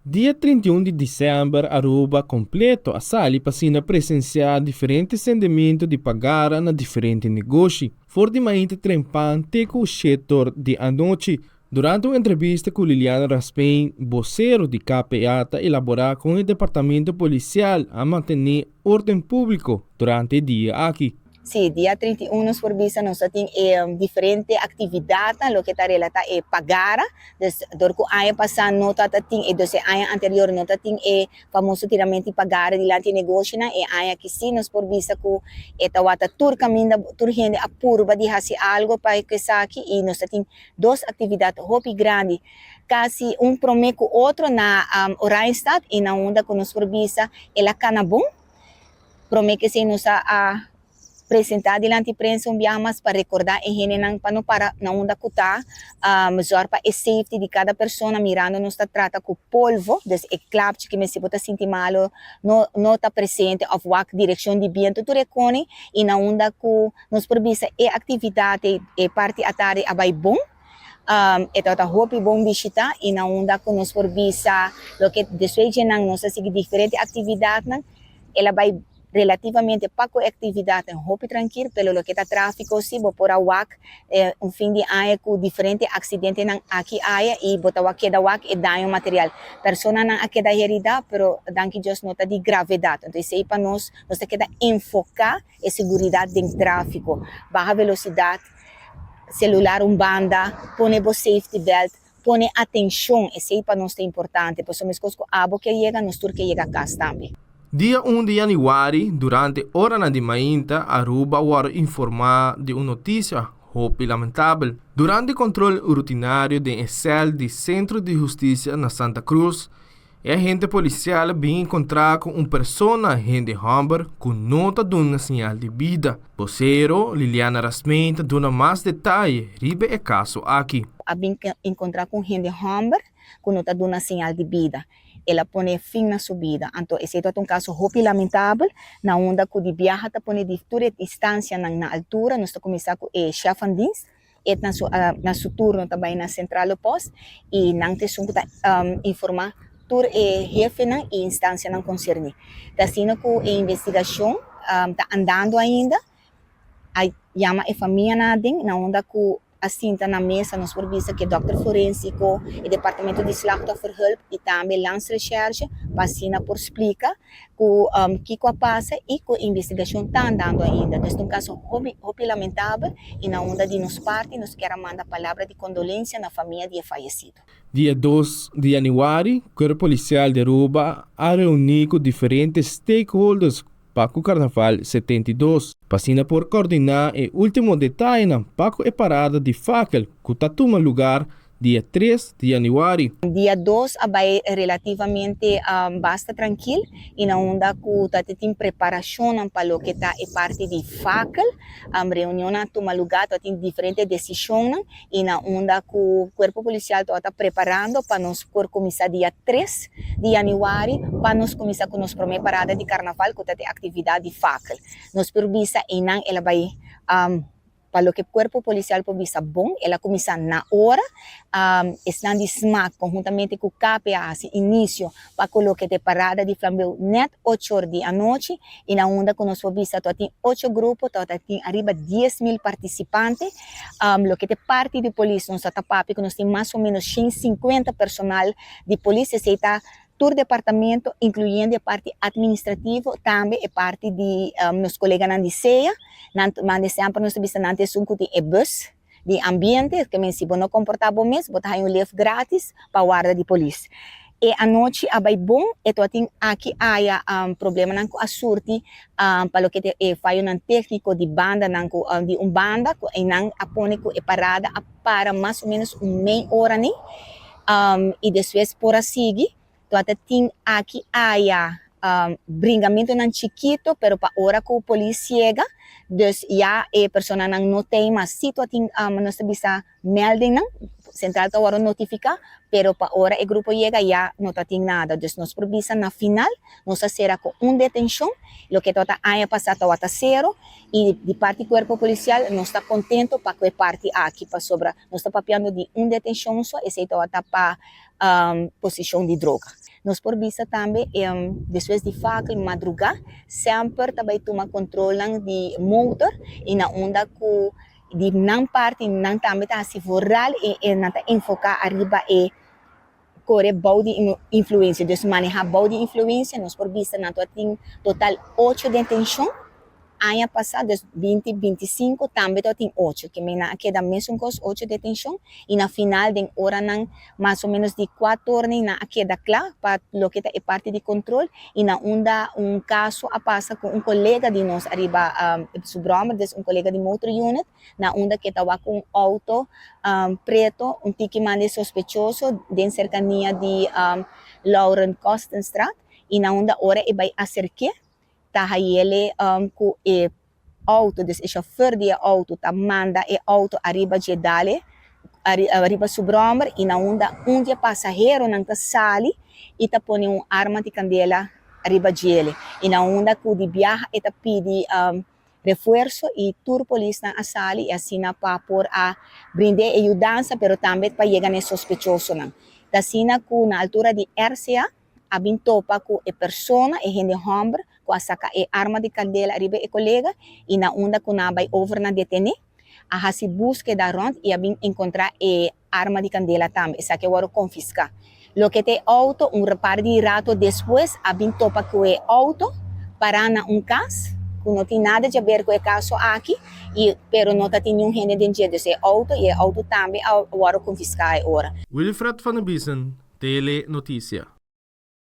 Dia 31 de dezembro, Aruba completo a sali para presenciar diferentes rendimentos de pagar na diferentes negócios. Fortemente trempante com o setor de anoite. Durante uma entrevista com Liliana Raspain, vocero de KPA elaborar com o departamento policial a manter ordem público durante o dia aqui. Sí, día 31 nos forbisa nós tem diferente atividade, lo que está relata é pagara, dus dorco aya passar nota tem e doce aya anterior nota tem é famoso tiramento pagara dilante negócio na e aya que sim nos forbisa ku etawata tur caminda tur gente apurba de hasi algo para que saki e nós tem duas atividades hopi grande quase promê com outro na Oranjestad e na onda que nos forbisa ela canabum promê que se nos a apresentar diante prensa biamas para recordar em gente não para não para na onda cutar melhor para a safety de cada pessoa mirando nos trata com polvo des e clap que me se bota sentir malo não está presente of wak direção de viento tu recone e na onda com nos provisa e atividade e parte atare abai bom ito ta hopi bom bisita e na onda com nos provisa lo que deseja nang nos seguir diferente atividade nang ela vai relativamente pouco atividade em hopi tranquilo, pelo lo que está tráfico se por a wak fim de ano com diferente acidente nang aqui aya e bota wak queda wak e dano material. Persona nang queda herida, pero danke Deus nota de gravidade. Então isso para nós queda enfocar a segurança do tráfico, baixa velocidade, celular banda, pone bo safety belt, pone atenção, isso para nós é importante, pois somos coisas que abo que chega, nós tur que chega a casa também. Dia 1 de januari, durante hora na de mainta, Aruba war informar de uma notícia hopi lamentável. Durante controle rutinário de cel de Centro de Justiça na Santa Cruz, a agente policial bem encontrar com uma pessoa agente Humber com nota de uma sinal de vida. Vocero, Liliana Raspain, dona mais detalhe ribe o caso aqui. A bem encontrar com agente Humber com nota de uma sinal de vida. Ela põe fim na subida. Então, esse é um caso hopi lamentável, na onda que de viaja ta põe de toda distância na altura, nós começar com o chefe de dienst, e na seu turno também na central post, e não te sunta informar tur e jefe na e instância não concerne. Da sino que a investigação está andando ainda, a chama a família na onda que assim está na mesa nos provisa que Dr. Forensico e Departamento de Slachtofferhulp e também lança recherche para por explicar o que passa e que a investigação está andando ainda. Então, é um caso hopi lamentável e na onda de nos parte, nós queremos mandar palavra de condolência na família de falecido. Dia 2 de januari, o Corpo Policial de Aruba a reunir com diferentes stakeholders para o Carnaval 72, passando por coordenar o último detalhe para a parada de facel que está tomando lugar dia 3 de januari. Dia 2 vai relativamente basta tranquilo e na onda que tem preparação para o que está é parte de facel, reunião toma lugar, tem diferentes decisões e na onda que o corpo policial está preparando para nós começar dia 3 de januari para nós começar com nossa primeira parada de carnaval que tem atividade de facel. Nós provisa e não ela vai para o que o corpo policial provisa bom, ela começa na hora, estão de SMAC, conjuntamente com o KPA, início, para colocar a parada de flambeu net 8 horas da noite, e na onda que nós provisa, tem 8 grupos, tem arriba 10.000 participantes, o que é parte de polícia, nós está que nós temos mais ou menos 150 personal de polícia, se está todo departamento, incluindo a parte administrativa, também a parte de meus colegas na DCEA, mas sempre nós temos um bus de ambiente, que se não comportar bem mesmo, botar um livro grátis para a guarda de polícia. E a noite é bom, e tem aqui problema com a surte, para o que faz um técnico de banda, de banda, e não apone a parada para mais ou menos meia hora, né? E depois por a seguir, então tem aqui bringamento não chiquito, pero para hora que o polícia chega, dus já a pessoa não tem, mas se tu tem nós bisa melding não, central tá hora notificar, pero para hora o grupo chega já não tem nada, dus nós provisa na final, nós será com detenção, lo que tota haya passado até zero, e de parte do corpo policial nós está contento para que parte aqui para sobra, nós está papiando de detenção só, esse está para posição de droga. Nós por vista também, depois de faca, madrugada, sempre também toma controle de motor e na onda que de não parte, não também está se voral e não está enfocar arriba e correr bom de influência. Então, manejar bom de influência, nós por vista, nós temos total 8 detenção. Ano passado, 2025, também tem 8, que me queda mesmo com 8 detenção, e na final, de hora, mais ou menos de 4 horas, na queda claro, para o que é parte de controle, e na onda, caso a passa com colega de nós, arriba, Subroma, colega de motor unit, na onda que estava com auto preto, tiki mande sospechoso, de cercania de Lauren Kostenstraat, e na onda, hora, e vai acercar, tá ele com o auto, o chauffeur de auto, tá manda o auto arriba de dale, arriba Subromar, e na onda dia passageiro não tá sali e tá põe arma de candela arriba de ele. E na onda que de viaja e tá pede reforço e tur polícia na sali e assim na para por a brindar ajudança, pero também para chegar nesse sospechoso não. Da sina que na altura de RCA abin topa com a persona e gente hombre com a saca e arma de candela arriba e colega e na onda que na vai over na detene a se busca da rond e abin encontrar e arma de candela também essa que varo confiscar lo que te auto par de rato depois abin topa com o auto para na caso que não tem nada a ver com o caso aqui e pero não tem nenhum gente dentro desse auto e o auto também varo confiscar agora. Wilfred van den Biesen, Tele Notícia.